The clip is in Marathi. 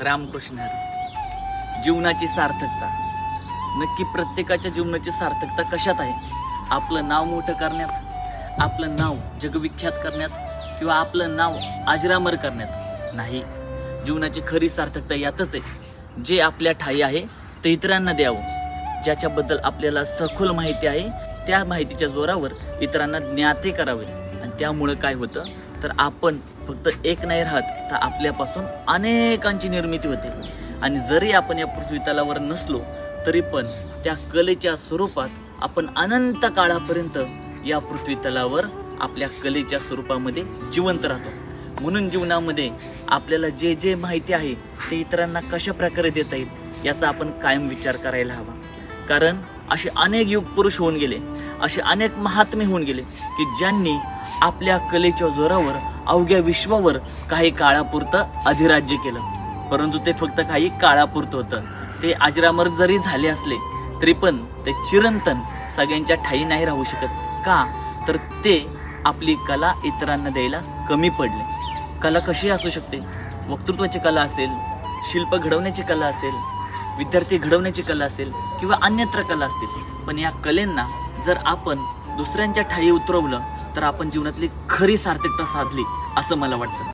रामकृष्ण हरी. जीवनाची सार्थकता नक्की प्रत्येकाच्या जीवनाची सार्थकता कशात आहे? आपलं नाव मोठं करण्यात, आपलं नाव जगविख्यात करण्यात, किंवा आपलं नाव अजरामर करण्यात नाही. जीवनाची खरी सार्थकता यातच आहे, जे आपल्या ठाई आहे ते इतरांना द्यावं. ज्याच्याबद्दल आपल्याला सखोल माहिती आहे त्या माहितीच्या जोरावर इतरांना ज्ञाते करावे. आणि त्यामुळं काय होतं तर आपण फक्त एक नाही राहत, तर आपल्यापासून अनेकांची निर्मिती होते. आणि जरी आपण या पृथ्वी तलावर नसलो तरी पण त्या कलेच्या स्वरूपात आपण अनंत काळापर्यंत या पृथ्वी तलावर आपल्या कलेच्या स्वरूपामध्ये जिवंत राहतो. म्हणून जीवनामध्ये आपल्याला जे जे माहिती आहे ते इतरांना कशा प्रकारे देता येईल याचा आपण कायम विचार करायला हवा. कारण असे अनेक युग पुरुष होऊन गेले, असे अनेक महात्मे होऊन गेले की ज्यांनी आपल्या कलेच्या जोरावर अवघ्या विश्वावर काही काळापुरतं अधिराज्य केलं. परंतु ते फक्त काही काळापुरतं होतं. ते अजरामर जरी झाले असले तरी पण ते चिरंतन सगळ्यांच्या ठाई नाही राहू शकत. का तर ते आपली कला इतरांना द्यायला कमी पडले. कला कशी असू शकते? वक्तृत्वाची कला असेल, शिल्प घडवण्याची कला असेल, विद्यार्थी घडवण्याची कला असेल, किंवा अन्यत्र कला असतील. पण या कलेंना जर आपण दुसऱ्यांच्या ठाई उतरवलं तर आपण जीवनातली खरी सार्थकता साधली असं मला वाटतं.